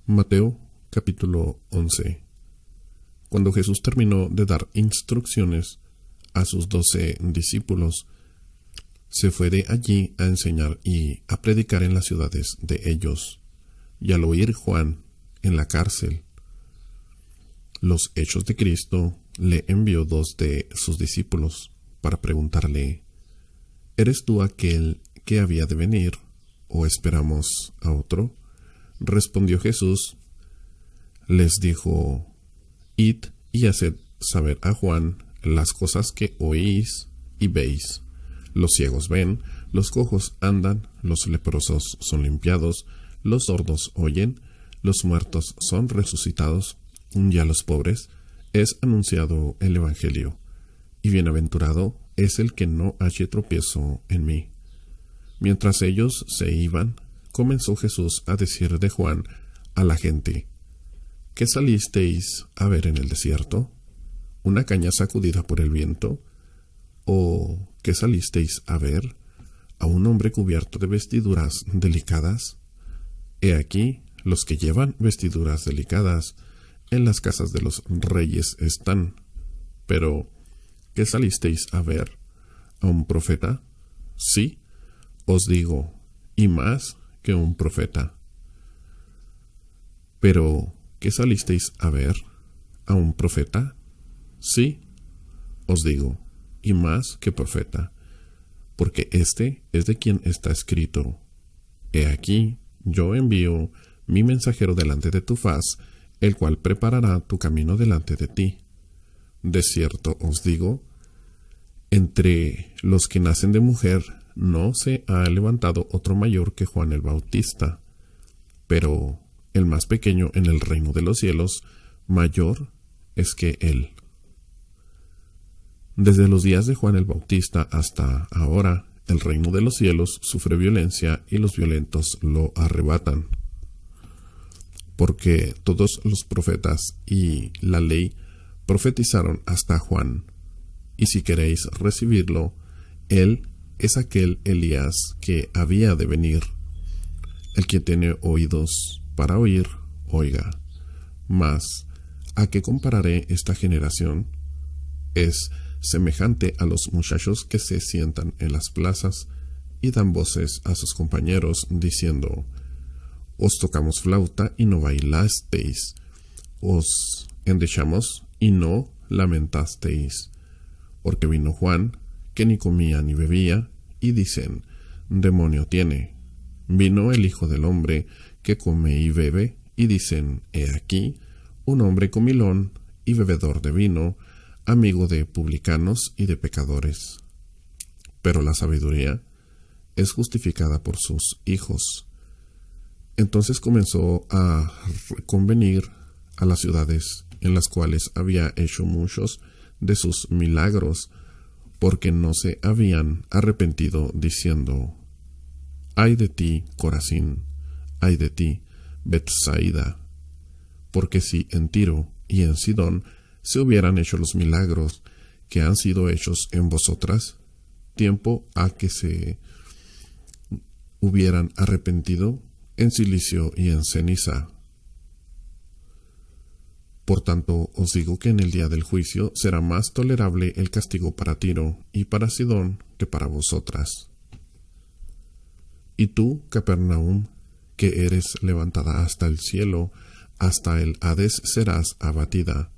Mateo capítulo 11. Cuando Jesús terminó de dar instrucciones a sus 12 discípulos, se fue de allí a enseñar y a predicar en las ciudades de ellos. Y al oír Juan en la cárcel los hechos de Cristo, le envió 2 de sus discípulos para preguntarle: ¿Eres tú aquel que había de venir, o esperamos a otro? Respondió Jesús, les dijo: Id y haced saber a Juan las cosas que oís y veis. Los ciegos ven, los cojos andan, los leprosos son limpiados, los sordos oyen, los muertos son resucitados, y a los pobres es anunciado el Evangelio. Y bienaventurado es el que no halle tropiezo en mí. Mientras ellos se iban, comenzó Jesús a decir de Juan a la gente: ¿Qué salisteis a ver en el desierto? ¿Una caña sacudida por el viento? ¿O qué salisteis a ver? ¿A un hombre cubierto de vestiduras delicadas? He aquí, los que llevan vestiduras delicadas en las casas de los reyes están. Pero, ¿qué salisteis a ver? ¿A un profeta? Sí, os digo, y más que un profeta. Pero, ¿qué salisteis a ver? ¿A un profeta? Sí, os digo, y más que profeta, porque este es de quien está escrito: He aquí, yo envío mi mensajero delante de tu faz, el cual preparará tu camino delante de ti. De cierto os digo, entre los que nacen de mujer no se ha levantado otro mayor que Juan el Bautista, pero el más pequeño en el reino de los cielos mayor es que él. Desde los días de Juan el Bautista hasta ahora, el reino de los cielos sufre violencia y los violentos lo arrebatan. Porque todos los profetas y la ley profetizaron hasta Juan. Y si queréis recibirlo, él es aquel Elías que había de venir. El que tiene oídos para oír, oiga. Mas, ¿a qué compararé esta generación? Es semejante a los muchachos que se sientan en las plazas y dan voces a sus compañeros diciendo: Os tocamos flauta y no bailasteis, os endechamos y no lamentasteis. Porque vino Juan, que ni comía ni bebía, y dicen: Demonio tiene. Vino el Hijo del Hombre, que come y bebe, y dicen: He aquí, un hombre comilón y bebedor de vino, amigo de publicanos y de pecadores. Pero la sabiduría es justificada por sus hijos. Entonces comenzó a convenir a las ciudades en las cuales había hecho muchos de sus milagros, porque no se habían arrepentido, diciendo: Ay de ti, Corazín, ay de ti, Betsaida, porque si en Tiro y en Sidón se hubieran hecho los milagros que han sido hechos en vosotras, tiempo a que se hubieran arrepentido en cilicio y en ceniza. Por tanto, os digo que en el día del juicio será más tolerable el castigo para Tiro y para Sidón que para vosotras. Y tú, Capernaum, que eres levantada hasta el cielo, hasta el Hades serás abatida,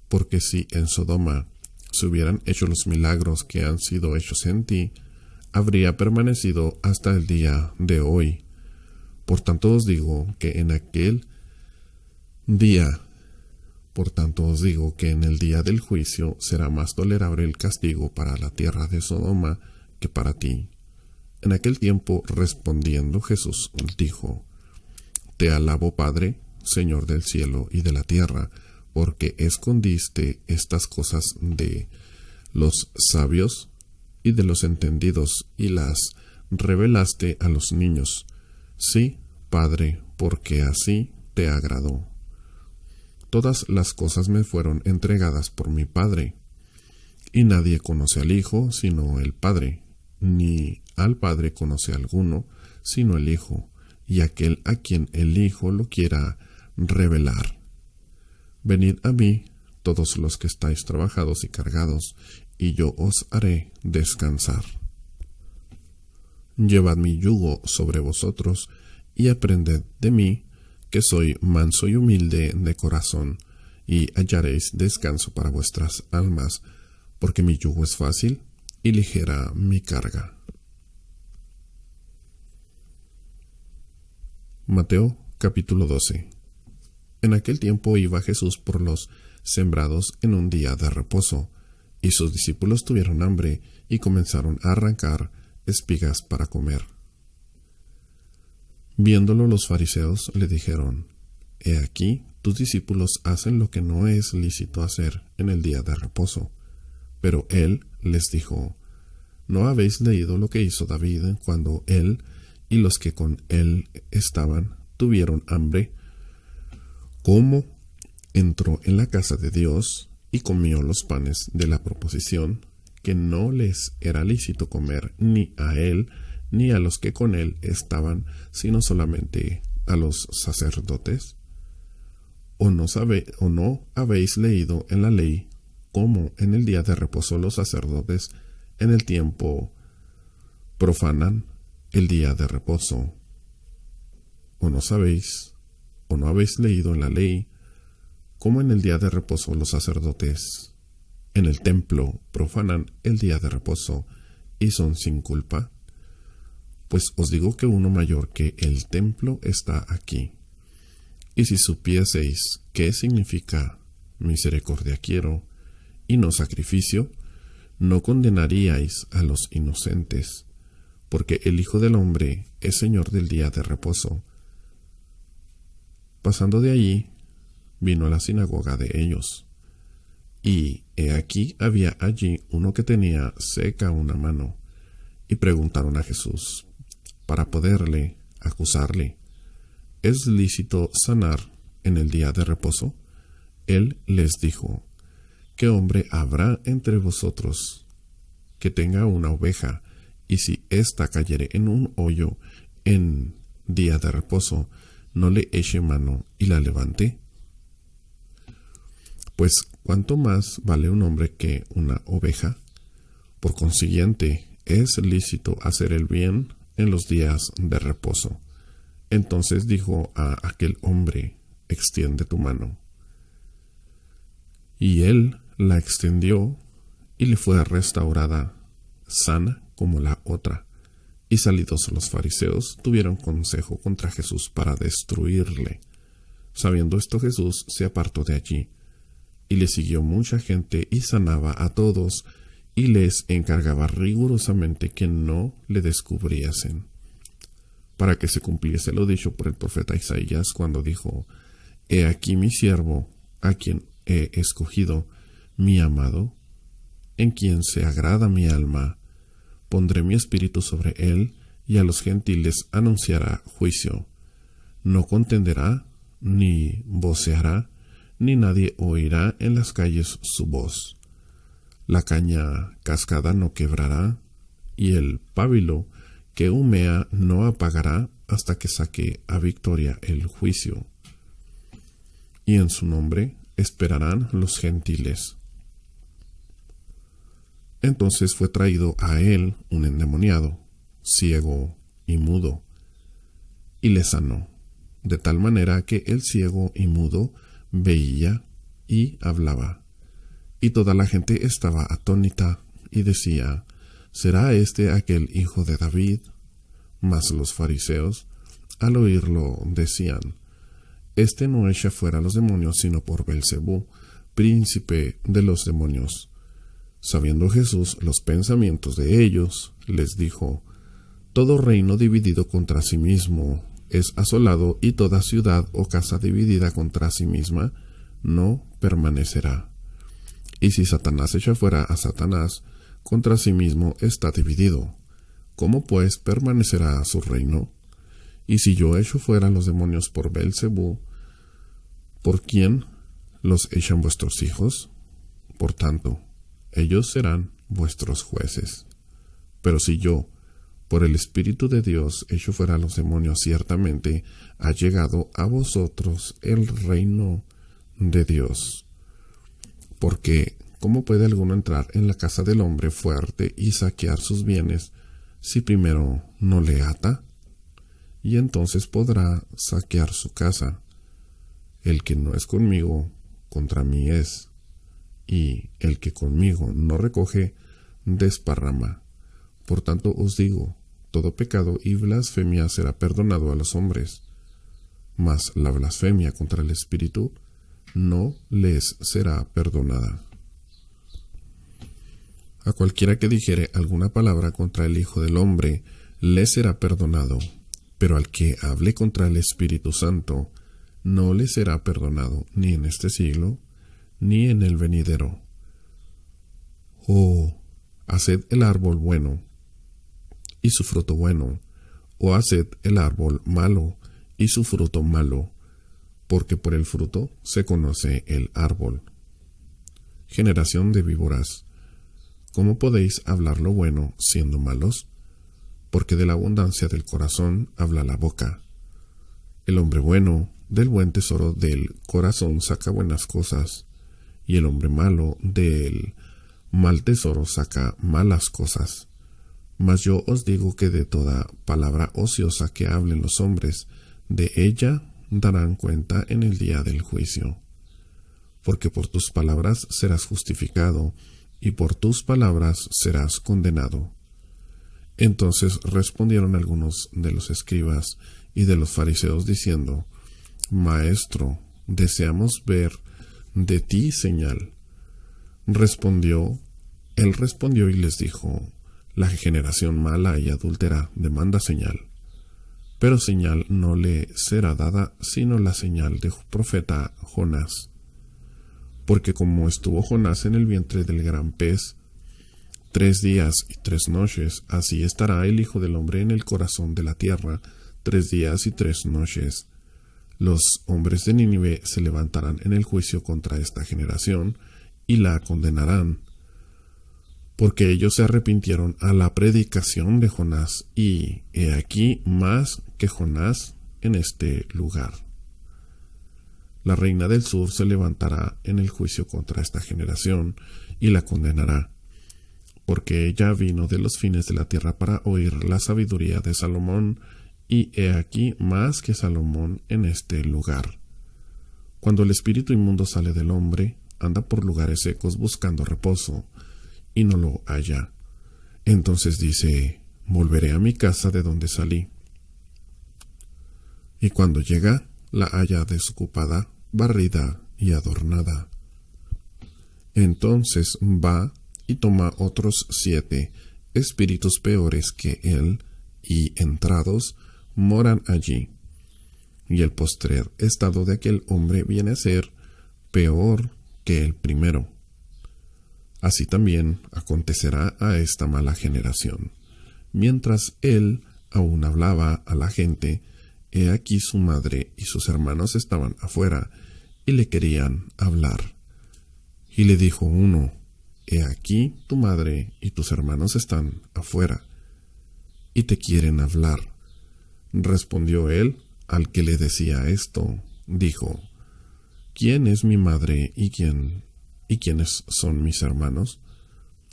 porque si en Sodoma se hubieran hecho los milagros que han sido hechos en ti, habría permanecido hasta el día de hoy. Por tanto os digo que en el día del juicio será más tolerable el castigo para la tierra de Sodoma que para ti. En aquel tiempo, respondiendo Jesús, dijo: Te alabo, Padre, Señor del cielo y de la tierra, porque escondiste estas cosas de los sabios y de los entendidos y las revelaste a los niños. Sí, Padre, porque así te agradó. Todas las cosas me fueron entregadas por mi Padre, y nadie conoce al Hijo sino el Padre, ni al Padre conoce alguno sino el Hijo, y aquel a quien el Hijo lo quiera revelar. Venid a mí, todos los que estáis trabajados y cargados, y yo os haré descansar. Llevad mi yugo sobre vosotros, y aprended de mí, que soy manso y humilde de corazón, y hallaréis descanso para vuestras almas, porque mi yugo es fácil y ligera mi carga. Mateo capítulo 12. En aquel tiempo iba Jesús por los sembrados en un día de reposo, y sus discípulos tuvieron hambre y comenzaron a arrancar espigas para comer. Viéndolo los fariseos le dijeron: He aquí, tus discípulos hacen lo que no es lícito hacer en el día de reposo. Pero él les dijo: ¿No habéis leído lo que hizo David cuando él y los que con él estaban tuvieron hambre? ¿Cómo entró en la casa de Dios y comió los panes de la proposición, que no les era lícito comer ni a él ni a los que con él estaban, sino solamente a los sacerdotes? ¿O no habéis leído en la ley cómo en el día de reposo los sacerdotes en el tiempo profanan el día de reposo? ¿O no habéis leído en la ley cómo en el día de reposo los sacerdotes en el templo profanan el día de reposo y son sin culpa? Pues os digo que uno mayor que el templo está aquí. Y si supieseis qué significa misericordia quiero y no sacrificio, no condenaríais a los inocentes, porque el Hijo del Hombre es Señor del día de reposo. Pasando de allí, vino a la sinagoga de ellos. Y he aquí había allí uno que tenía seca una mano, y preguntaron a Jesús, para poderle acusarle: ¿Es lícito sanar en el día de reposo? Él les dijo: ¿Qué hombre habrá entre vosotros que tenga una oveja, y si ésta cayere en un hoyo en día de reposo, no le eche mano y la levante? Pues ¿cuánto más vale un hombre que una oveja? Por consiguiente, es lícito hacer el bien en los días de reposo. Entonces dijo a aquel hombre: extiende tu mano. Y él la extendió, y le fue restaurada, sana como la otra. Y salidos los fariseos tuvieron consejo contra Jesús para destruirle. Sabiendo esto, Jesús se apartó de allí, y le siguió mucha gente, y sanaba a todos, y les encargaba rigurosamente que no le descubriesen, para que se cumpliese lo dicho por el profeta Isaías, cuando dijo: He aquí mi siervo, a quien he escogido, mi amado, en quien se agrada mi alma. Pondré mi espíritu sobre él, y a los gentiles anunciará juicio. No contenderá, ni voceará, ni nadie oirá en las calles su voz. La caña cascada no quebrará, y el pábilo que humea no apagará hasta que saque a victoria el juicio. Y en su nombre esperarán los gentiles. Entonces fue traído a él un endemoniado, ciego y mudo, y le sanó, de tal manera que el ciego y mudo veía y hablaba. Y toda la gente estaba atónita y decía: ¿Será este aquel hijo de David? Mas los fariseos, al oírlo, decían: Este no echa fuera los demonios, sino por Belcebú, príncipe de los demonios. Sabiendo Jesús los pensamientos de ellos, les dijo: Todo reino dividido contra sí mismo es asolado, y toda ciudad o casa dividida contra sí misma no permanecerá. Y si Satanás echa fuera a Satanás, contra sí mismo está dividido. ¿Cómo pues permanecerá su reino? Y si yo echo fuera los demonios por Belcebú, ¿por quién los echan vuestros hijos? Por tanto, ellos serán vuestros jueces. Pero si yo por el Espíritu de Dios echo fuera a los demonios, ciertamente ha llegado a vosotros el reino de Dios. Porque, ¿cómo puede alguno entrar en la casa del hombre fuerte y saquear sus bienes si primero no le ata? Y entonces podrá saquear su casa. El que no es conmigo, contra mí es, y el que conmigo no recoge, desparrama. Por tanto os digo, todo pecado y blasfemia será perdonado a los hombres, mas la blasfemia contra el Espíritu no les será perdonada. A cualquiera que dijere alguna palabra contra el Hijo del Hombre, le será perdonado, pero al que hable contra el Espíritu Santo, no le será perdonado ni en este siglo, ni en el venidero. Oh, haced el árbol bueno, y su fruto bueno, o haced el árbol malo, y su fruto malo, porque por el fruto se conoce el árbol. Generación de víboras, ¿cómo podéis hablar lo bueno siendo malos? Porque de la abundancia del corazón habla la boca. El hombre bueno del buen tesoro del corazón saca buenas cosas, y el hombre malo del mal tesoro saca malas cosas. Mas yo os digo que de toda palabra ociosa que hablen los hombres, de ella darán cuenta en el día del juicio. Porque por tus palabras serás justificado, y por tus palabras serás condenado. Entonces respondieron algunos de los escribas y de los fariseos diciendo: Maestro, deseamos ver de ti señal. Él respondió y les dijo: La generación mala y adúltera demanda señal, pero señal no le será dada sino la señal del profeta Jonás. Porque como estuvo Jonás en el vientre del gran pez 3 días y 3 noches, así estará el Hijo del Hombre en el corazón de la tierra 3 días y 3 noches. Los hombres de Nínive se levantarán en el juicio contra esta generación y la condenarán, porque ellos se arrepintieron a la predicación de Jonás, y he aquí más que Jonás en este lugar. La reina del sur se levantará en el juicio contra esta generación y la condenará, porque ella vino de los fines de la tierra para oír la sabiduría de Salomón, y he aquí más que Salomón en este lugar. Cuando el espíritu inmundo sale del hombre, anda por lugares secos buscando reposo, y no lo halla. Entonces dice: volveré a mi casa de donde salí. Y cuando llega, la halla desocupada, barrida y adornada. Entonces va y toma otros 7 espíritus peores que él, y entrados, moran allí. Y el postrer estado de aquel hombre viene a ser peor que el primero. Así también acontecerá a esta mala generación. Mientras él aún hablaba a la gente, he aquí su madre y sus hermanos estaban afuera y le querían hablar. Y le dijo uno: he aquí tu madre y tus hermanos están afuera y te quieren hablar. Respondió él al que le decía esto, dijo: ¿quién es mi madre y quiénes son mis hermanos?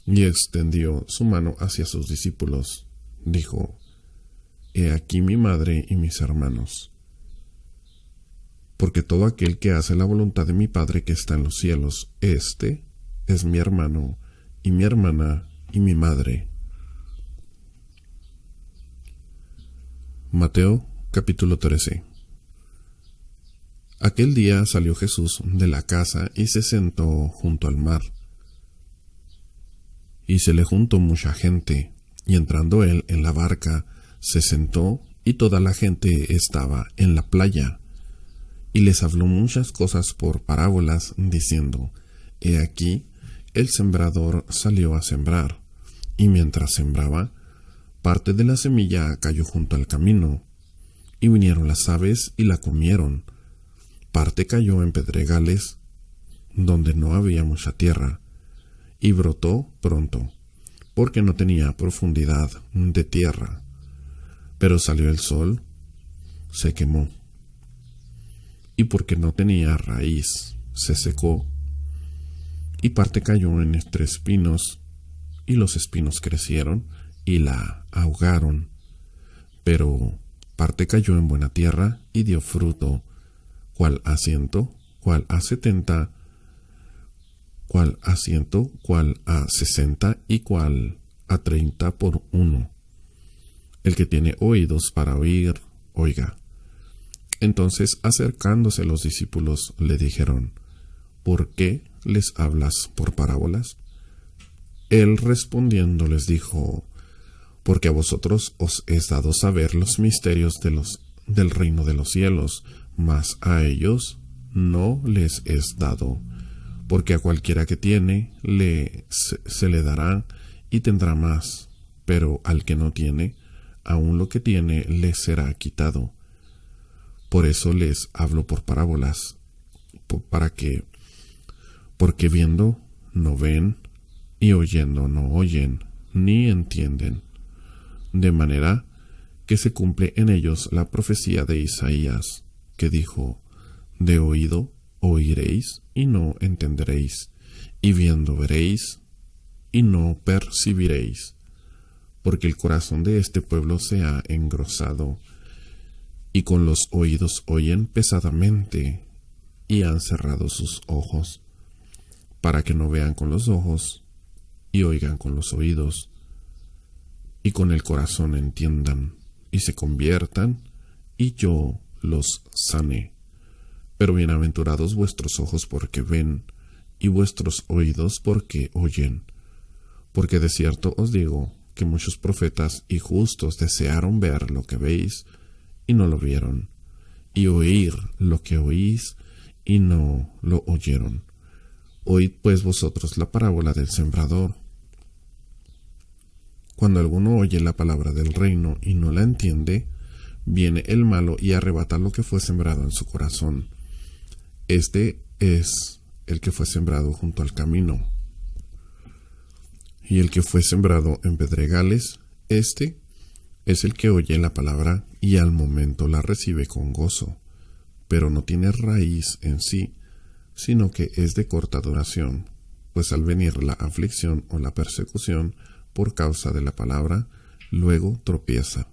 Y extendió su mano hacia sus discípulos. Dijo: he aquí mi madre y mis hermanos. Porque todo aquel que hace la voluntad de mi Padre que está en los cielos, este es mi hermano, y mi hermana, y mi madre. Mateo capítulo 13. Aquel día salió Jesús de la casa y se sentó junto al mar. Y se le juntó mucha gente, y entrando él en la barca, se sentó, y toda la gente estaba en la playa. Y les habló muchas cosas por parábolas, diciendo: he aquí, el sembrador salió a sembrar, y mientras sembraba, parte de la semilla cayó junto al camino, y vinieron las aves y la comieron. Parte cayó en pedregales, donde no había mucha tierra, y brotó pronto, porque no tenía profundidad de tierra. Pero salió el sol, se quemó, y porque no tenía raíz, se secó, y parte cayó entre espinos, y los espinos crecieron y la ahogaron. Pero parte cayó en buena tierra y dio fruto, cual a 100, cual a 70, cual a 100, cual a 60 y cual a 30 por uno. El que tiene oídos para oír, oiga. Entonces, acercándose los discípulos, le dijeron: ¿por qué les hablas por parábolas? Él respondiendo les dijo: porque a vosotros os es dado saber los misterios del reino de los cielos, mas a ellos no les es dado. Porque a cualquiera que tiene, se le dará y tendrá más, pero al que no tiene, aun lo que tiene le será quitado. Por eso les hablo por parábolas, porque viendo no ven, y oyendo no oyen, ni entienden. De manera que se cumple en ellos la profecía de Isaías, que dijo: de oído oiréis y no entenderéis, y viendo veréis y no percibiréis, porque el corazón de este pueblo se ha engrosado, y con los oídos oyen pesadamente, y han cerrado sus ojos, para que no vean con los ojos, y oigan con los oídos, y con el corazón entiendan, y se conviertan, y yo los sane. Pero bienaventurados vuestros ojos porque ven, y vuestros oídos porque oyen. Porque de cierto os digo que muchos profetas y justos desearon ver lo que veis, y no lo vieron, y oír lo que oís, y no lo oyeron. Oíd pues vosotros la parábola del sembrador. Cuando alguno oye la palabra del reino y no la entiende, viene el malo y arrebata lo que fue sembrado en su corazón. Este es el que fue sembrado junto al camino. Y el que fue sembrado en pedregales, este es el que oye la palabra y al momento la recibe con gozo, pero no tiene raíz en sí, sino que es de corta duración, pues al venir la aflicción o la persecución por causa de la palabra, luego tropieza.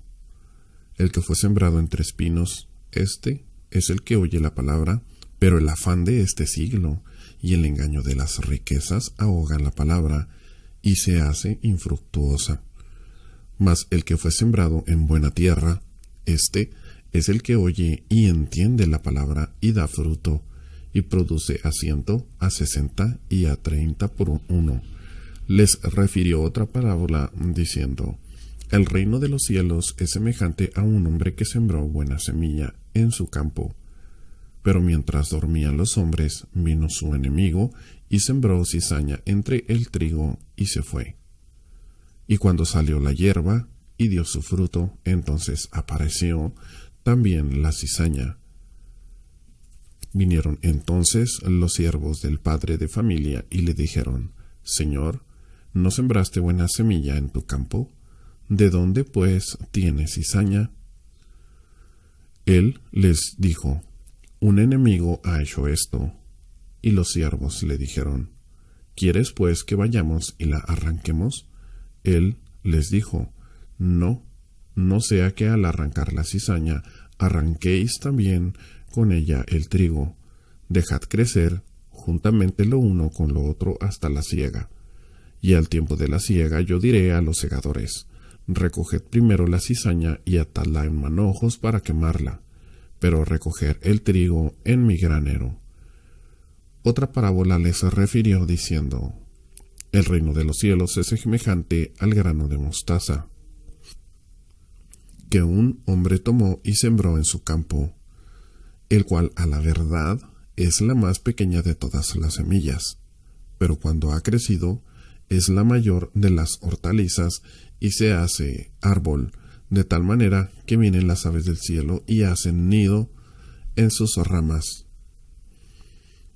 El que fue sembrado entre espinos, este es el que oye la palabra, pero el afán de este siglo y el engaño de las riquezas ahogan la palabra y se hace infructuosa. Mas el que fue sembrado en buena tierra, este es el que oye y entiende la palabra y da fruto, y produce a 100, a 60 y a 30 por uno. Les refirió otra parábola diciendo: el reino de los cielos es semejante a un hombre que sembró buena semilla en su campo. Pero mientras dormían los hombres, vino su enemigo y sembró cizaña entre el trigo y se fue. Y cuando salió la hierba y dio su fruto, entonces apareció también la cizaña. Vinieron entonces los siervos del padre de familia y le dijeron: Señor, ¿no sembraste buena semilla en tu campo? ¿De dónde, pues, tienes cizaña? Él les dijo: un enemigo ha hecho esto. Y los siervos le dijeron: ¿quieres, pues, que vayamos y la arranquemos? Él les dijo: no sea que al arrancar la cizaña arranquéis también con ella el trigo. Dejad crecer juntamente lo uno con lo otro hasta la siega. Y al tiempo de la siega yo diré a los segadores: recoged primero la cizaña y atadla en manojos para quemarla, pero recoger el trigo en mi granero. Otra parábola les refirió diciendo: el reino de los cielos es semejante al grano de mostaza, que un hombre tomó y sembró en su campo, el cual a la verdad es la más pequeña de todas las semillas, pero cuando ha crecido es la mayor de las hortalizas y se hace árbol, de tal manera que vienen las aves del cielo y hacen nido en sus ramas.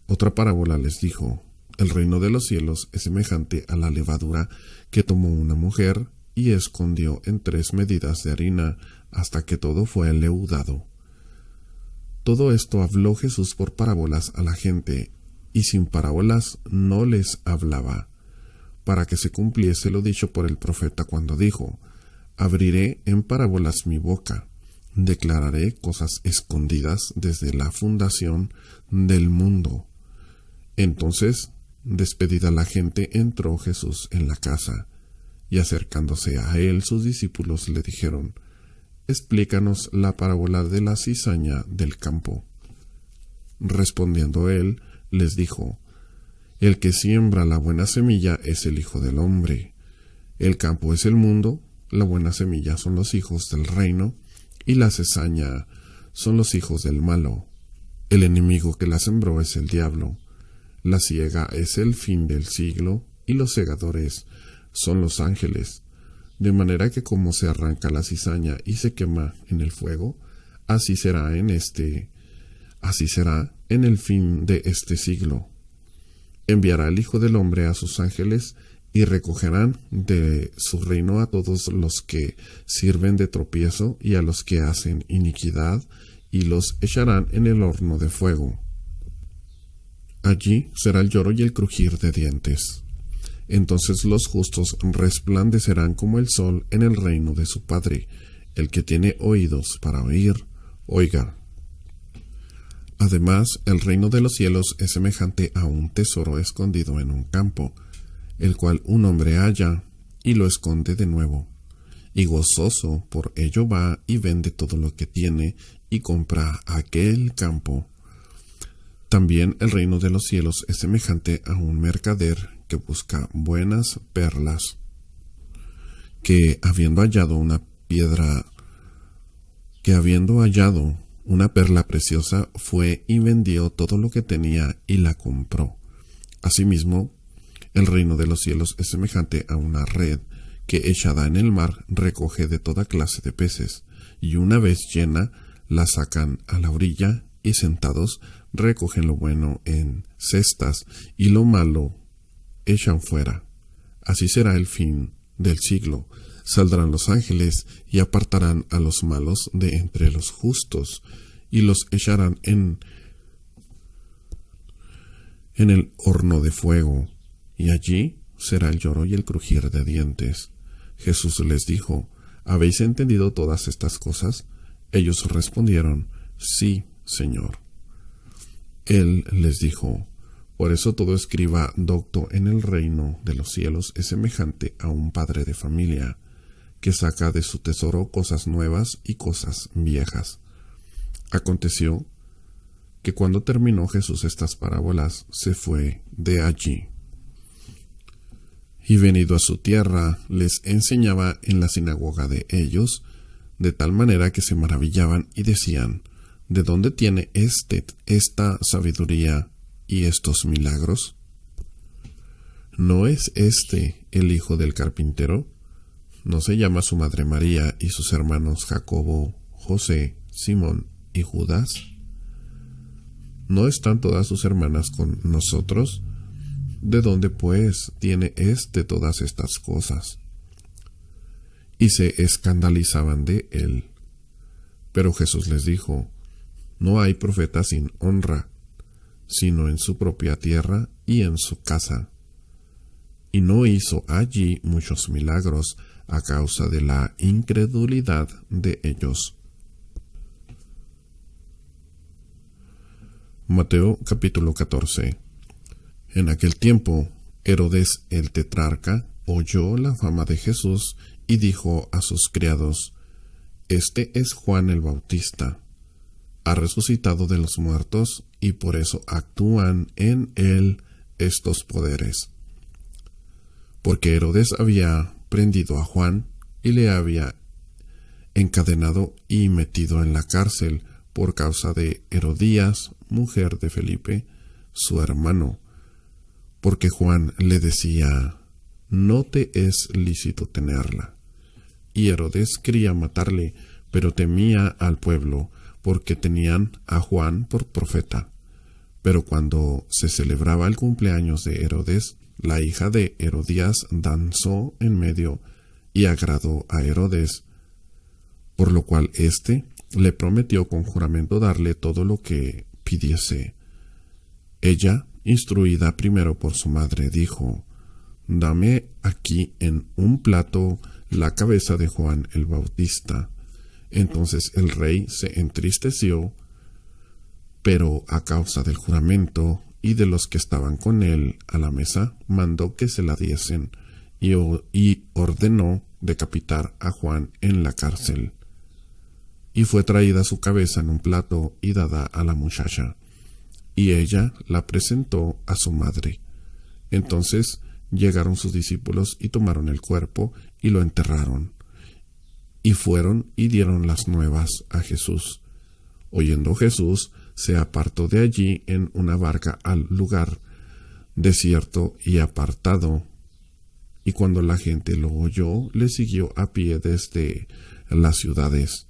Otra parábola les dijo: el reino de los cielos es semejante a la levadura que tomó una mujer y escondió en 3 medidas de harina hasta que todo fue leudado. Todo esto habló Jesús por parábolas a la gente, y sin parábolas no les hablaba, para que se cumpliese lo dicho por el profeta cuando dijo: abriré en parábolas mi boca, declararé cosas escondidas desde la fundación del mundo. Entonces, despedida la gente, entró Jesús en la casa, y acercándose a él sus discípulos le dijeron: explícanos la parábola de la cizaña del campo. Respondiendo él, les dijo: el que siembra la buena semilla es el Hijo del Hombre. El campo es el mundo, la buena semilla son los hijos del reino, y la cizaña son los hijos del malo. El enemigo que la sembró es el diablo. La siega es el fin del siglo, y los segadores son los ángeles. De manera que como se arranca la cizaña y se quema en el fuego, así será en el fin de este siglo. Enviará el Hijo del Hombre a sus ángeles, y recogerán de su reino a todos los que sirven de tropiezo y a los que hacen iniquidad, y los echarán en el horno de fuego. Allí será el lloro y el crujir de dientes. Entonces los justos resplandecerán como el sol en el reino de su Padre. El que tiene oídos para oír, oiga. Además, el reino de los cielos es semejante a un tesoro escondido en un campo, el cual un hombre halla y lo esconde de nuevo, y gozoso por ello va y vende todo lo que tiene y compra aquel campo. También el reino de los cielos es semejante a un mercader que busca buenas perlas, que habiendo hallado una perla preciosa, fue y vendió todo lo que tenía y la compró. Asimismo, el reino de los cielos es semejante a una red que, echada en el mar, recoge de toda clase de peces, y una vez llena, la sacan a la orilla, y sentados recogen lo bueno en cestas, y lo malo echan fuera. Así será el fin del siglo. Saldrán los ángeles y apartarán a los malos de entre los justos, y los echarán en el horno de fuego, y allí será el lloro y el crujir de dientes. Jesús les dijo: ¿habéis entendido todas estas cosas? Ellos respondieron: sí, Señor. Él les dijo: por eso todo escriba docto en el reino de los cielos es semejante a un padre de familia, que saca de su tesoro cosas nuevas y cosas viejas. Aconteció que cuando terminó Jesús estas parábolas, se fue de allí. Y venido a su tierra, les enseñaba en la sinagoga de ellos, de tal manera que se maravillaban y decían: ¿de dónde tiene esta sabiduría y estos milagros? ¿No es este el hijo del carpintero? ¿No se llama su madre María y sus hermanos Jacobo, José, Simón y Judas? ¿No están todas sus hermanas con nosotros? ¿De dónde, pues, tiene todas estas cosas? Y se escandalizaban de él. Pero Jesús les dijo: no hay profeta sin honra, sino en su propia tierra y en su casa. Y no hizo allí muchos milagros a causa de la incredulidad de ellos. Mateo capítulo 14. En aquel tiempo, Herodes el tetrarca oyó la fama de Jesús y dijo a sus criados: este es Juan el Bautista. Ha resucitado de los muertos, y por eso actúan en él estos poderes. Porque Herodes había prendido a Juan y le había encadenado y metido en la cárcel por causa de Herodías, mujer de Felipe, su hermano, porque Juan le decía: no te es lícito tenerla. Y Herodes quería matarle, pero temía al pueblo, porque tenían a Juan por profeta. Pero cuando se celebraba el cumpleaños de Herodes, la hija de Herodías danzó en medio, y agradó a Herodes, por lo cual éste le prometió con juramento darle todo lo que pidiese. Ella, instruida primero por su madre, dijo: «Dame aquí en un plato la cabeza de Juan el Bautista». Entonces el rey se entristeció, pero a causa del juramento y de los que estaban con él a la mesa, mandó que se la diesen y ordenó decapitar a Juan en la cárcel. Y fue traída su cabeza en un plato y dada a la muchacha, y ella la presentó a su madre. Entonces llegaron sus discípulos y tomaron el cuerpo y lo enterraron. Y fueron y dieron las nuevas a Jesús. Oyendo Jesús, se apartó de allí en una barca al lugar desierto y apartado. Y cuando la gente lo oyó, le siguió a pie desde las ciudades.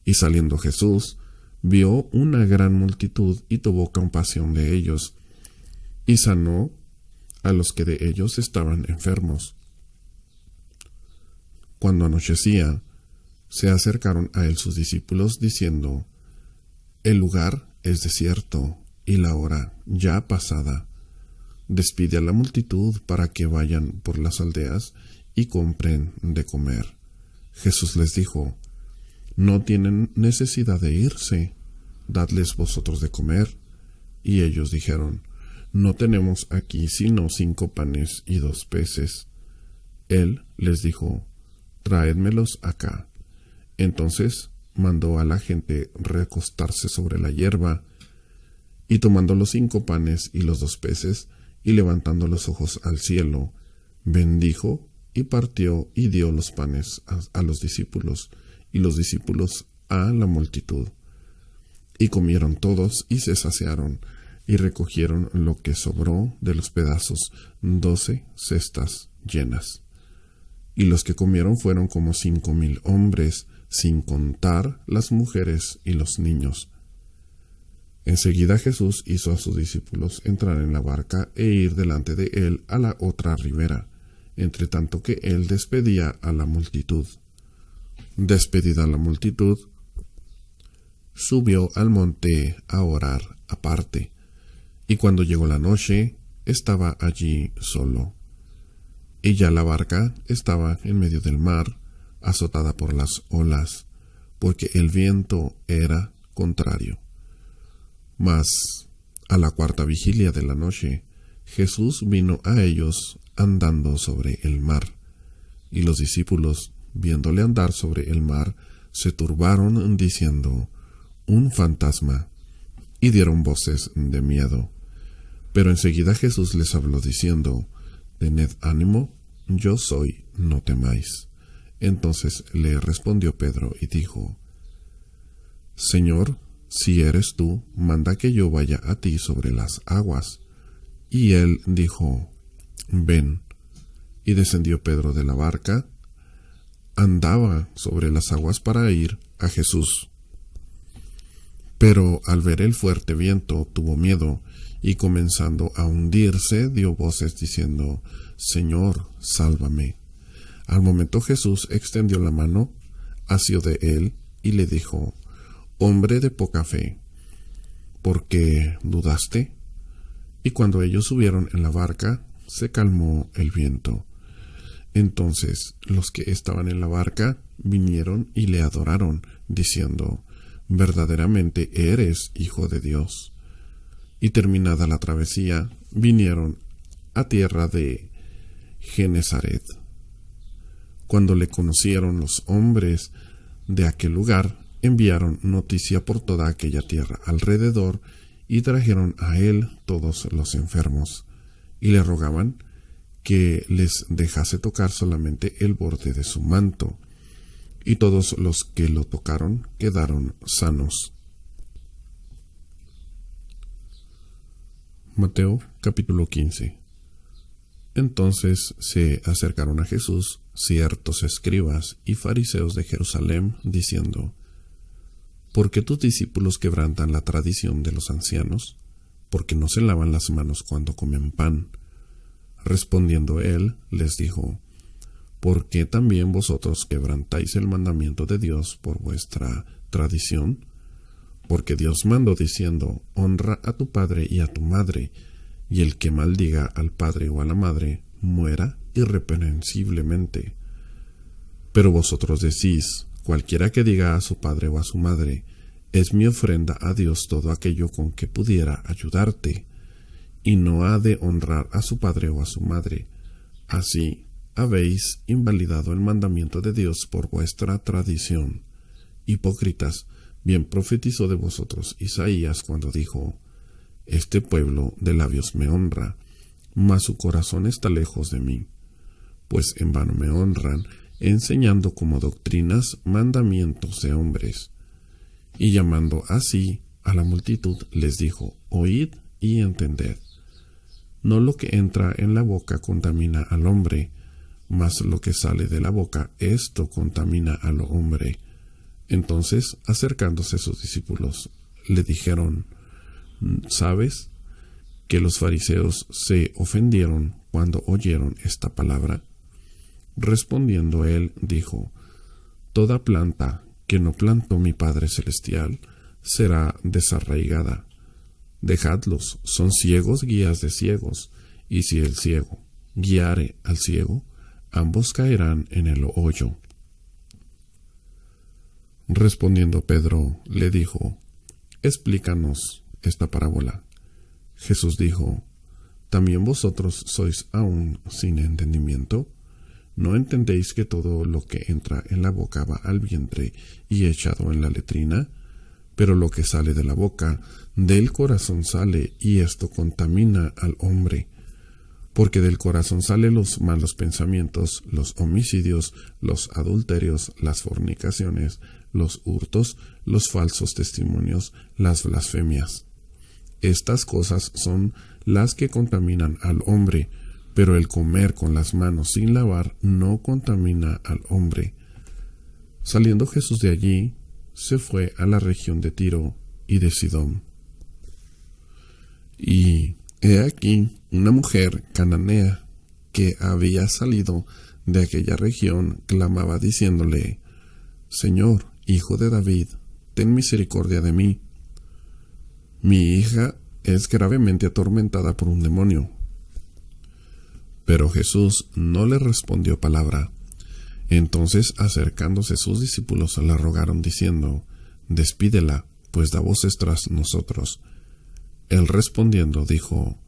Y saliendo Jesús, vio una gran multitud y tuvo compasión de ellos, y sanó a los que de ellos estaban enfermos. Cuando anochecía, se acercaron a él sus discípulos, diciendo: «El lugar es desierto, y la hora ya pasada. Despide a la multitud para que vayan por las aldeas y compren de comer». Jesús les dijo: «No tienen necesidad de irse, dadles vosotros de comer». Y ellos dijeron: «No tenemos aquí sino 5 panes y 2 peces». Él les dijo: «Traédmelos acá». Entonces mandó a la gente recostarse sobre la hierba, y tomando los 5 panes y los 2 peces, y levantando los ojos al cielo, bendijo y partió y dio los panes a los discípulos, y los discípulos a la multitud. Y comieron todos y se saciaron, y recogieron lo que sobró de los pedazos, 12 cestas llenas. Y los que comieron fueron como 5,000 hombres, sin contar las mujeres y los niños. Enseguida Jesús hizo a sus discípulos entrar en la barca e ir delante de él a la otra ribera, entre tanto que él despedía a la multitud. Despedida la multitud, subió al monte a orar aparte, y cuando llegó la noche, estaba allí solo. Y ya la barca estaba en medio del mar, azotada por las olas, porque el viento era contrario. Mas a la 4ª vigilia de la noche, Jesús vino a ellos andando sobre el mar, y los discípulos, viéndole andar sobre el mar, se turbaron, diciendo: «Un fantasma», y dieron voces de miedo. Pero enseguida Jesús les habló diciendo: «Tened ánimo, yo soy, no temáis». Entonces le respondió Pedro y dijo: «Señor, si eres tú, manda que yo vaya a ti sobre las aguas». Y él dijo: «Ven». Y descendió Pedro de la barca, andaba sobre las aguas para ir a Jesús. Pero al ver el fuerte viento tuvo miedo, y comenzando a hundirse dio voces diciendo: «Señor, sálvame». Al momento Jesús extendió la mano, asió de él y le dijo: «Hombre de poca fe, ¿por qué dudaste?». Y cuando ellos subieron en la barca, se calmó el viento. Entonces los que estaban en la barca vinieron y le adoraron, diciendo: «Verdaderamente eres Hijo de Dios». Y terminada la travesía, vinieron a tierra de Genesaret. Cuando le conocieron los hombres de aquel lugar, enviaron noticia por toda aquella tierra alrededor, y trajeron a él todos los enfermos, y le rogaban que les dejase tocar solamente el borde de su manto, y todos los que lo tocaron quedaron sanos. Mateo capítulo 15. Entonces se acercaron a Jesús ciertos escribas y fariseos de Jerusalén, diciendo: ¿Por qué tus discípulos quebrantan la tradición de los ancianos? Porque no se lavan las manos cuando comen pan. Respondiendo él, les dijo: ¿por qué también vosotros quebrantáis el mandamiento de Dios por vuestra tradición? Porque Dios mandó diciendo, honra a tu padre y a tu madre, y el que maldiga al padre o a la madre, muera irreprensiblemente. Pero vosotros decís, cualquiera que diga a su padre o a su madre, es mi ofrenda a Dios todo aquello con que pudiera ayudarte, y no ha de honrar a su padre o a su madre. Así habéis invalidado el mandamiento de Dios por vuestra tradición. Hipócritas, bien profetizó de vosotros Isaías cuando dijo, este pueblo de labios me honra, mas su corazón está lejos de mí, pues en vano me honran, enseñando como doctrinas mandamientos de hombres. Y llamando así a la multitud les dijo, oíd y entended. No lo que entra en la boca contamina al hombre, mas lo que sale de la boca, esto contamina al hombre. Entonces, acercándose sus discípulos, le dijeron, ¿sabes que los fariseos se ofendieron cuando oyeron esta palabra? Respondiendo él, dijo, toda planta que no plantó mi Padre Celestial será desarraigada. Dejadlos, son ciegos guías de ciegos, y si el ciego guiare al ciego, ambos caerán en el hoyo. Respondiendo Pedro, le dijo, explícanos esta parábola. Jesús dijo, ¿también vosotros sois aún sin entendimiento? ¿No entendéis que todo lo que entra en la boca va al vientre y echado en la letrina? Pero lo que sale de la boca, del corazón sale, y esto contamina al hombre. Porque del corazón salen los malos pensamientos, los homicidios, los adulterios, las fornicaciones, los hurtos, los falsos testimonios, las blasfemias. Estas cosas son las que contaminan al hombre, pero el comer con las manos sin lavar no contamina al hombre. Saliendo Jesús de allí, se fue a la región de Tiro y de Sidón. Y he aquí una mujer cananea que había salido de aquella región clamaba diciéndole, Señor, Hijo de David, ten misericordia de mí. Mi hija es gravemente atormentada por un demonio. Pero Jesús no le respondió palabra. Entonces, acercándose sus discípulos, la rogaron diciendo, despídela, pues da voces tras nosotros. Él respondiendo dijo,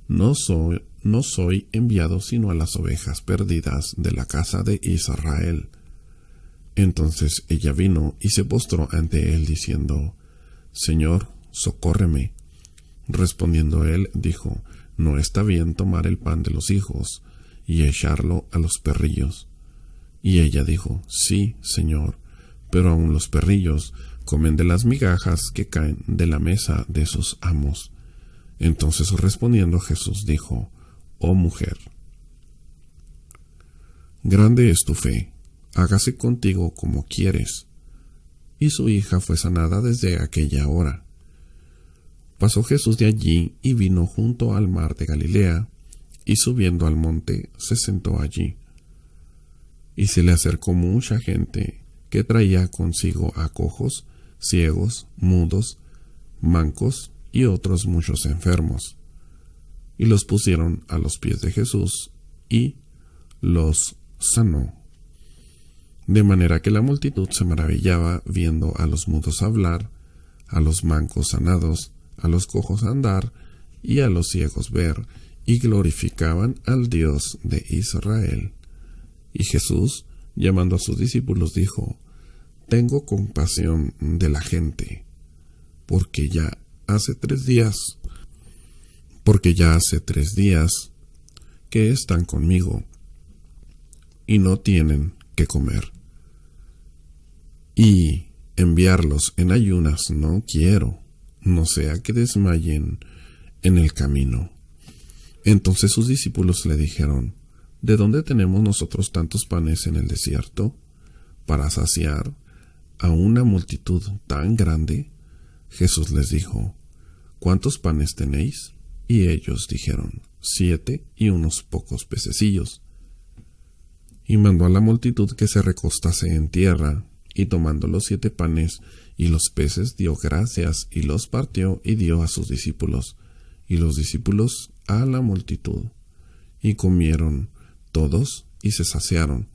no soy enviado sino a las ovejas perdidas de la casa de Israel. Entonces ella vino y se postró ante él diciendo, Señor, socórreme. Respondiendo él dijo, no está bien tomar el pan de los hijos y echarlo a los perrillos. Y ella dijo, sí, Señor, pero aun los perrillos comen de las migajas que caen de la mesa de sus amos. Entonces respondiendo Jesús dijo, oh mujer, grande es tu fe, hágase contigo como quieres. Y su hija fue sanada desde aquella hora. Pasó Jesús de allí y vino junto al mar de Galilea, y subiendo al monte se sentó allí. Y se le acercó mucha gente que traía consigo a cojos, ciegos, mudos, mancos y otros muchos enfermos. Y los pusieron a los pies de Jesús y los sanó. De manera que la multitud se maravillaba viendo a los mudos hablar, a los mancos sanados, a los cojos andar y a los ciegos ver, y glorificaban al Dios de Israel. Y Jesús, llamando a sus discípulos, dijo, tengo compasión de la gente, porque ya hace 3 días que están conmigo y no tienen que comer. Y enviarlos en ayunas no quiero, no sea que desmayen en el camino. Entonces sus discípulos le dijeron, ¿de dónde tenemos nosotros tantos panes en el desierto para saciar a una multitud tan grande? Jesús les dijo, ¿cuántos panes tenéis? Y ellos dijeron, 7 y unos pocos pececillos. Y mandó a la multitud que se recostase en tierra, y tomando los 7 panes y los peces, dio gracias, y los partió, y dio a sus discípulos, y los discípulos a la multitud. Y comieron todos, y se saciaron,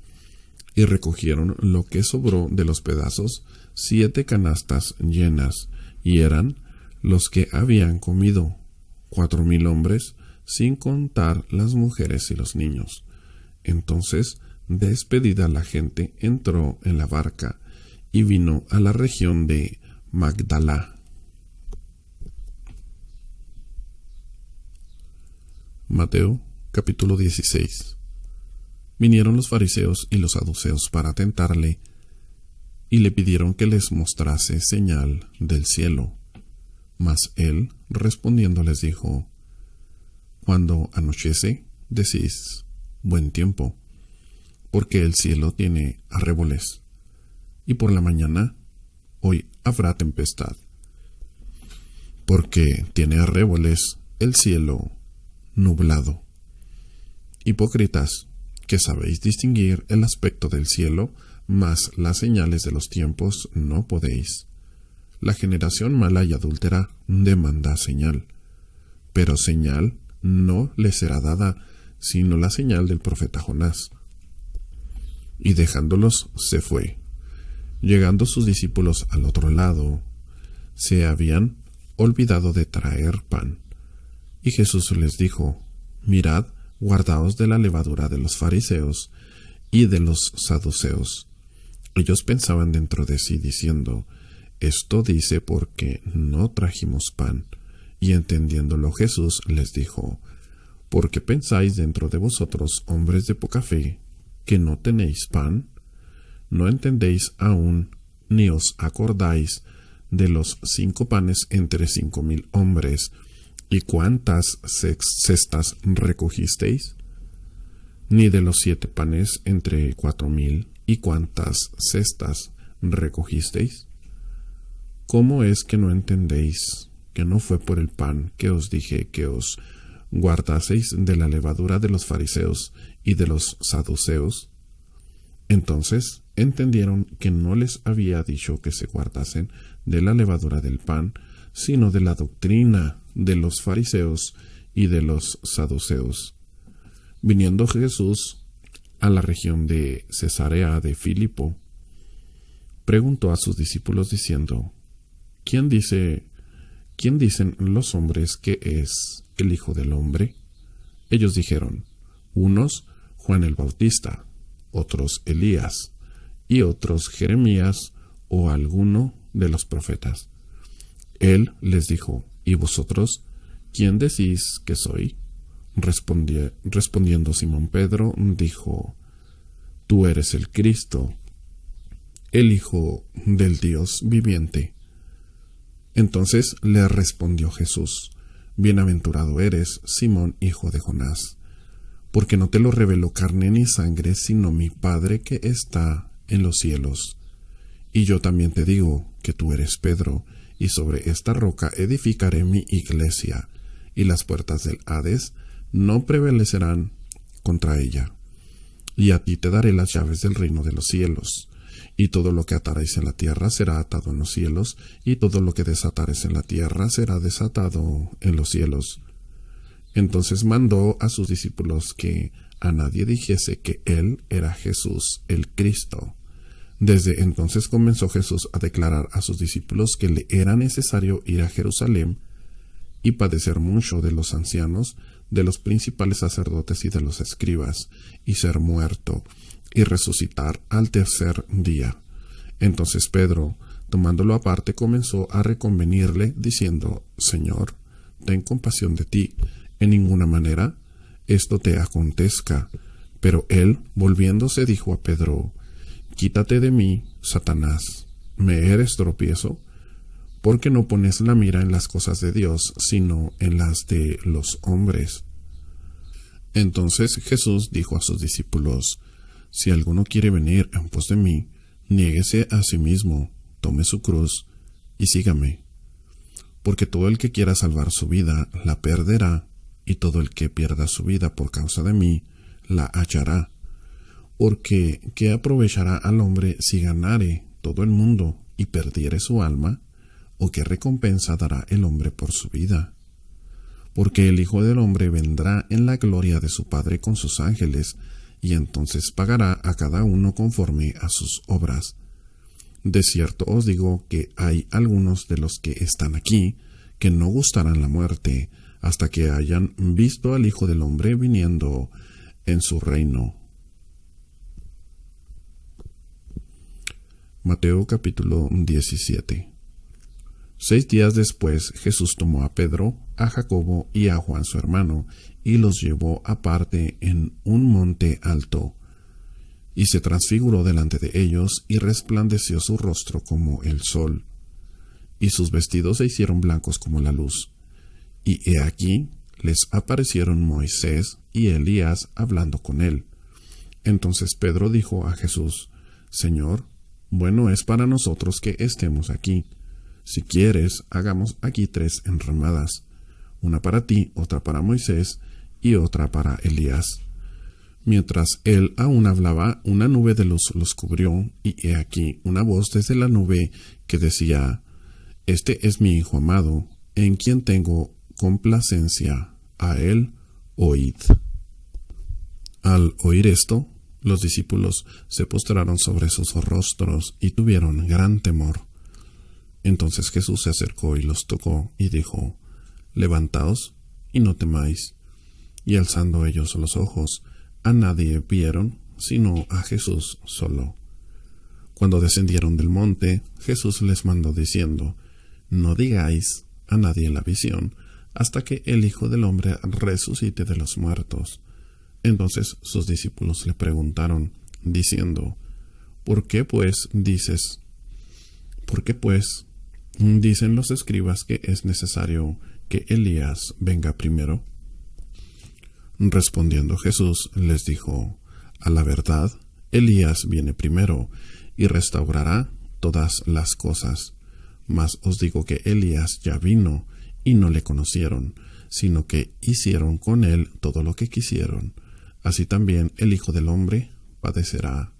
y recogieron lo que sobró de los pedazos, 7 canastas llenas, y eran los que habían comido, 4,000 hombres, sin contar las mujeres y los niños. Entonces, despedida la gente, entró en la barca y vino a la región de Magdala. Mateo capítulo 16. Vinieron los fariseos y los saduceos para tentarle, y le pidieron que les mostrase señal del cielo. Mas él, respondiendo, les dijo: Cuando anochece, decís, buen tiempo, porque el cielo tiene arreboles, y por la mañana, hoy habrá tempestad, porque tiene arreboles el cielo nublado. Hipócritas, que sabéis distinguir el aspecto del cielo, mas las señales de los tiempos no podéis. La generación mala y adúltera demanda señal, pero señal no le será dada, sino la señal del profeta Jonás. Y dejándolos se fue. Llegando sus discípulos al otro lado, se habían olvidado de traer pan. Y Jesús les dijo: Mirad, guardaos de la levadura de los fariseos y de los saduceos. Ellos pensaban dentro de sí, diciendo: Esto dice porque no trajimos pan. Y entendiéndolo Jesús les dijo: ¿Por qué pensáis dentro de vosotros, hombres de poca fe, que no tenéis pan? ¿No entendéis aún, ni os acordáis de los 5 panes entre 5,000 hombres, y cuántas cestas recogisteis? Ni de los 7 panes entre 4,000, y cuántas cestas recogisteis? ¿Cómo es que no entendéis que no fue por el pan que os dije que os guardaseis de la levadura de los fariseos y de los saduceos? Entonces entendieron que no les había dicho que se guardasen de la levadura del pan, sino de la doctrina de los fariseos y de los saduceos. Viniendo Jesús a la región de Cesarea de Filipo, preguntó a sus discípulos diciendo: ¿Quién dicen los hombres que es el Hijo del Hombre? Ellos dijeron: unos Juan el Bautista, otros Elías, y otros Jeremías o alguno de los profetas. Él les dijo: ¿Y vosotros quién decís que soy? Respondiendo Simón Pedro, dijo: Tú eres el Cristo, el Hijo del Dios viviente. Entonces le respondió Jesús: Bienaventurado eres, Simón, hijo de Jonás, porque no te lo reveló carne ni sangre, sino mi Padre que está en los cielos. Y yo también te digo que tú eres Pedro, y sobre esta roca edificaré mi iglesia, y las puertas del Hades no prevalecerán contra ella. Y a ti te daré las llaves del reino de los cielos. Y todo lo que ataréis en la tierra será atado en los cielos, y todo lo que desataréis en la tierra será desatado en los cielos. Entonces mandó a sus discípulos que a nadie dijese que él era Jesús el Cristo. Desde entonces comenzó Jesús a declarar a sus discípulos que le era necesario ir a Jerusalén y padecer mucho de los ancianos, de los principales sacerdotes y de los escribas, y ser muerto, y resucitar al tercer día. Entonces Pedro, tomándolo aparte, comenzó a reconvenirle, diciendo: Señor, ten compasión de ti, en ninguna manera esto te acontezca. Pero él, volviéndose, dijo a Pedro: Quítate de mí, Satanás, ¿me eres tropiezo? Porque no pones la mira en las cosas de Dios, sino en las de los hombres. Entonces Jesús dijo a sus discípulos: Si alguno quiere venir en pos de mí, niéguese a sí mismo, tome su cruz y sígame. Porque todo el que quiera salvar su vida la perderá, y todo el que pierda su vida por causa de mí la hallará. Porque ¿qué aprovechará al hombre si ganare todo el mundo y perdiere su alma? ¿O qué recompensa dará el hombre por su vida? Porque el Hijo del Hombre vendrá en la gloria de su Padre con sus ángeles, y entonces pagará a cada uno conforme a sus obras. De cierto os digo que hay algunos de los que están aquí que no gustarán la muerte hasta que hayan visto al Hijo del Hombre viniendo en su reino. Mateo capítulo 17. 6 días después Jesús tomó a Pedro, a Jacobo y a Juan su hermano, y los llevó aparte en un monte alto. Y se transfiguró delante de ellos, y resplandeció su rostro como el sol, y sus vestidos se hicieron blancos como la luz. Y he aquí, les aparecieron Moisés y Elías hablando con él. Entonces Pedro dijo a Jesús: Señor, bueno es para nosotros que estemos aquí. Si quieres, hagamos aquí 3 enramadas, una para ti, otra para Moisés y otra para Elías. Mientras él aún hablaba, una nube de luz los cubrió, y he aquí una voz desde la nube que decía: Este es mi Hijo amado, en quien tengo complacencia, a él oíd. Al oír esto, los discípulos se postraron sobre sus rostros y tuvieron gran temor. Entonces Jesús se acercó y los tocó y dijo: Levantaos y no temáis. Y alzando ellos los ojos, a nadie vieron sino a Jesús solo. Cuando descendieron del monte, Jesús les mandó diciendo: No digáis a nadie la visión, hasta que el Hijo del Hombre resucite de los muertos. Entonces sus discípulos le preguntaron, diciendo: ¿Por qué pues dicen los escribas que es necesario que Elías venga primero? Respondiendo Jesús les dijo: A la verdad, Elías viene primero y restaurará todas las cosas. Mas os digo que Elías ya vino y no le conocieron, sino que hicieron con él todo lo que quisieron. Así también el Hijo del Hombre padecerá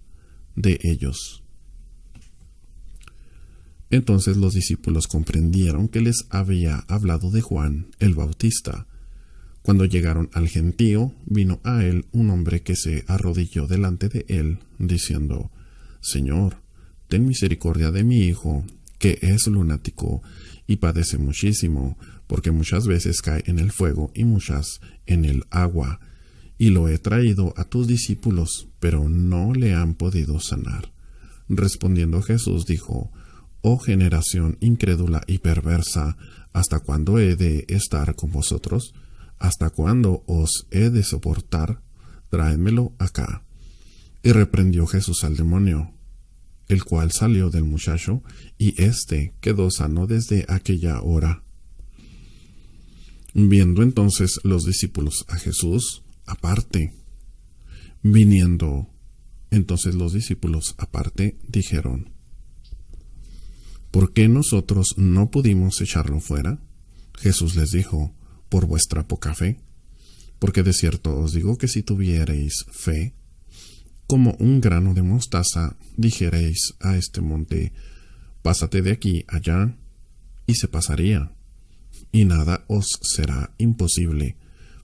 de ellos. Entonces los discípulos comprendieron que les había hablado de Juan el Bautista. Cuando llegaron al gentío, vino a él un hombre que se arrodilló delante de él, diciendo: Señor, ten misericordia de mi hijo, que es lunático y padece muchísimo, porque muchas veces cae en el fuego y muchas en el agua. Y lo he traído a tus discípulos, pero no le han podido sanar. Respondiendo Jesús dijo: Oh generación incrédula y perversa, ¿hasta cuándo he de estar con vosotros? ¿Hasta cuándo os he de soportar? Tráemelo acá. Y reprendió Jesús al demonio, el cual salió del muchacho, y éste quedó sano desde aquella hora. Viendo entonces los discípulos a Jesús aparte, viniendo entonces los discípulos aparte, dijeron: ¿Por qué nosotros no pudimos echarlo fuera? Jesús les dijo: por vuestra poca fe. Porque de cierto os digo que si tuviereis fe, como un grano de mostaza, dijereis a este monte: pásate de aquí allá, y se pasaría, y nada os será imposible.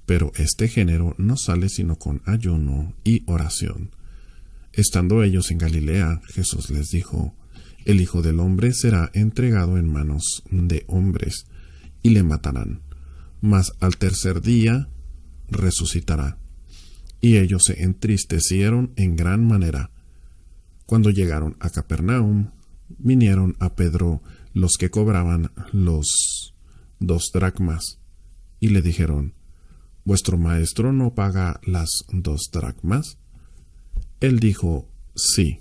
Pero este género no sale sino con ayuno y oración. Estando ellos en Galilea, Jesús les dijo: El Hijo del Hombre será entregado en manos de hombres, y le matarán, mas al tercer día resucitará. Y ellos se entristecieron en gran manera. Cuando llegaron a Capernaum, vinieron a Pedro los que cobraban los 2 dracmas, y le dijeron: ¿Vuestro maestro no paga las 2 dracmas? Él dijo: sí.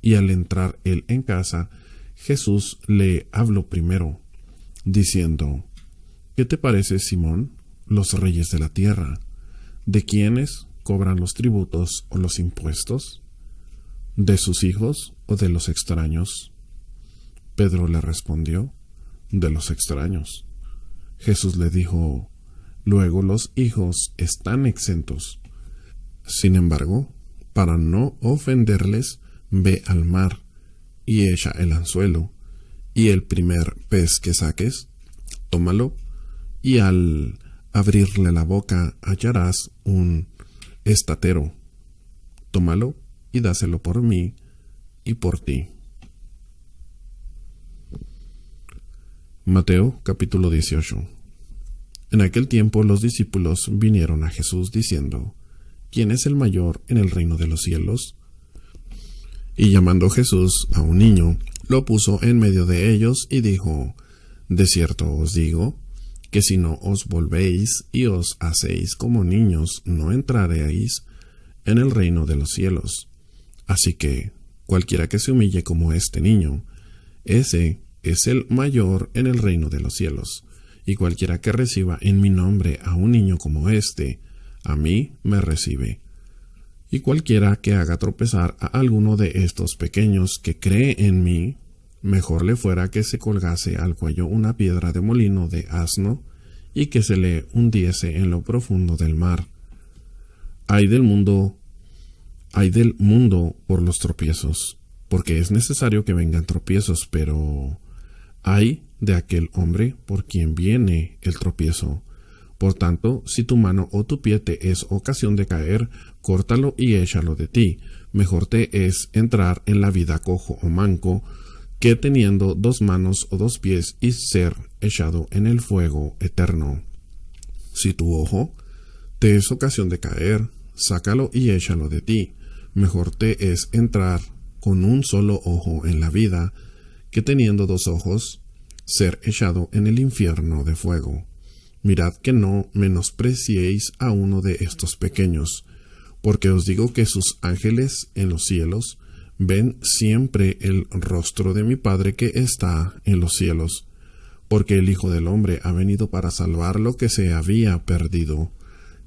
Y al entrar él en casa, Jesús le habló primero, diciendo: ¿Qué te parece, Simón? Los reyes de la tierra, ¿de quiénes cobran los tributos o los impuestos? ¿De sus hijos o de los extraños? Pedro le respondió: de los extraños. Jesús le dijo: luego los hijos están exentos. Sin embargo, para no ofenderles, ve al mar y echa el anzuelo, y el primer pez que saques, tómalo, y al abrirle la boca hallarás un estatero. Tómalo y dáselo por mí y por ti. Mateo capítulo 18. En aquel tiempo los discípulos vinieron a Jesús diciendo: ¿Quién es el mayor en el reino de los cielos? Y llamando Jesús a un niño, lo puso en medio de ellos y dijo: De cierto os digo, que si no os volvéis y os hacéis como niños, no entraréis en el reino de los cielos. Así que cualquiera que se humille como este niño, ese es el mayor en el reino de los cielos. Y cualquiera que reciba en mi nombre a un niño como este, a mí me recibe. Y cualquiera que haga tropezar a alguno de estos pequeños que cree en mí, mejor le fuera que se colgase al cuello una piedra de molino de asno y que se le hundiese en lo profundo del mar. Ay del mundo por los tropiezos, porque es necesario que vengan tropiezos, pero ay de aquel hombre por quien viene el tropiezo. Por tanto, si tu mano o tu pie te es ocasión de caer, córtalo y échalo de ti. Mejor te es entrar en la vida cojo o manco, que teniendo 2 manos o 2 pies y ser echado en el fuego eterno. Si tu ojo te es ocasión de caer, sácalo y échalo de ti. Mejor te es entrar con un solo ojo en la vida, que teniendo 2 ojos, ser echado en el infierno de fuego. Mirad que no menospreciéis a uno de estos pequeños, porque os digo que sus ángeles en los cielos ven siempre el rostro de mi Padre que está en los cielos, porque el Hijo del Hombre ha venido para salvar lo que se había perdido.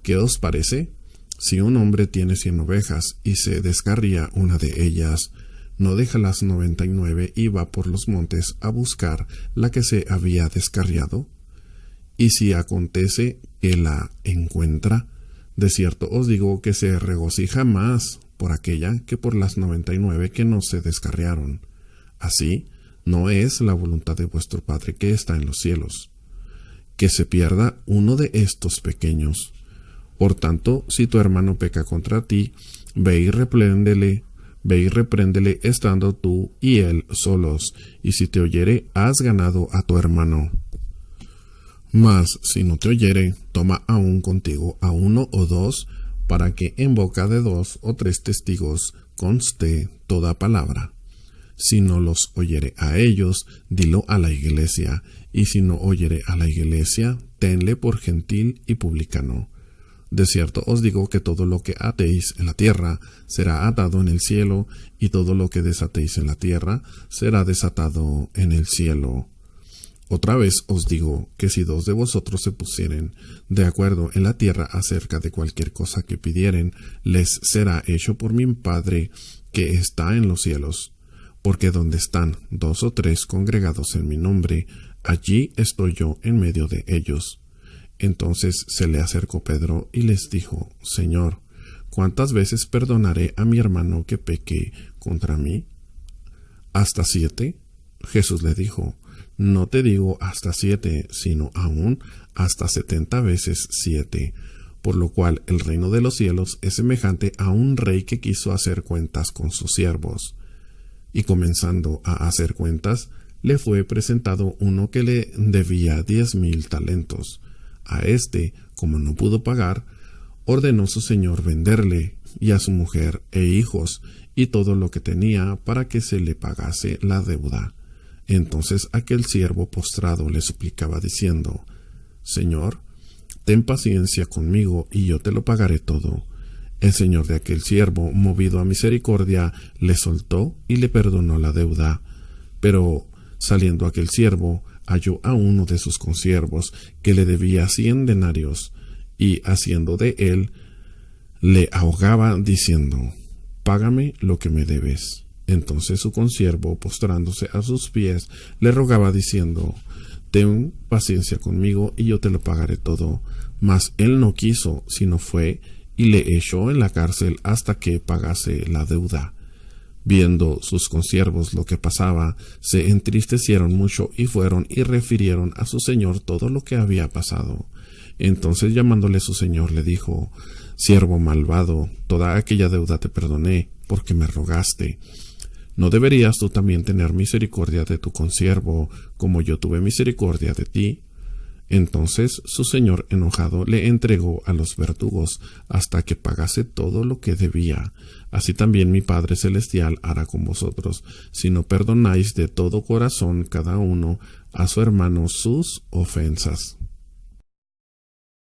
¿Qué os parece? Si un hombre tiene 100 ovejas y se descarría una de ellas, no deja las 99 y va por los montes a buscar la que se había descarriado. Y si acontece que la encuentra, de cierto os digo que se regocija más por aquella que por las 99 que no se descarriaron. Así no es la voluntad de vuestro Padre que está en los cielos, que se pierda uno de estos pequeños. Por tanto, si tu hermano peca contra ti, ve y repréndele estando tú y él solos, y si te oyere, has ganado a tu hermano. Mas si no te oyere, toma aún contigo a 1 o 2, para que en boca de 2 o 3 testigos conste toda palabra. Si no los oyere a ellos, dilo a la iglesia, y si no oyere a la iglesia, tenle por gentil y publicano. De cierto os digo que todo lo que atéis en la tierra será atado en el cielo, y todo lo que desatéis en la tierra será desatado en el cielo. Otra vez os digo que si 2 de vosotros se pusieren de acuerdo en la tierra acerca de cualquier cosa que pidieren, les será hecho por mi Padre que está en los cielos. Porque donde están 2 o 3 congregados en mi nombre, allí estoy yo en medio de ellos. Entonces se le acercó Pedro y les dijo: Señor, ¿cuántas veces perdonaré a mi hermano que peque contra mí? ¿Hasta 7? Jesús le dijo: No te digo hasta 7, sino aún hasta 70 veces 7. Por lo cual el reino de los cielos es semejante a un rey que quiso hacer cuentas con sus siervos. Y comenzando a hacer cuentas, le fue presentado uno que le debía 10,000 talentos. A éste, como no pudo pagar, ordenó su señor venderle, y a su mujer e hijos, y todo lo que tenía, para que se le pagase la deuda. Entonces aquel siervo postrado le suplicaba diciendo: Señor, ten paciencia conmigo, y yo te lo pagaré todo. El señor de aquel siervo, movido a misericordia, le soltó y le perdonó la deuda. Pero saliendo aquel siervo, halló a uno de sus consiervos que le debía 100 denarios, y haciendo de él, le ahogaba diciendo: Págame lo que me debes. Entonces su consiervo, postrándose a sus pies, le rogaba diciendo: Ten paciencia conmigo y yo te lo pagaré todo. Mas él no quiso, sino fue y le echó en la cárcel hasta que pagase la deuda. Viendo sus consiervos lo que pasaba, se entristecieron mucho y fueron y refirieron a su señor todo lo que había pasado. Entonces llamándole su señor le dijo: Siervo malvado, toda aquella deuda te perdoné, porque me rogaste. ¿No deberías tú también tener misericordia de tu consiervo, como yo tuve misericordia de ti? Entonces su señor enojado le entregó a los verdugos hasta que pagase todo lo que debía. Así también mi Padre Celestial hará con vosotros, si no perdonáis de todo corazón cada uno a su hermano sus ofensas.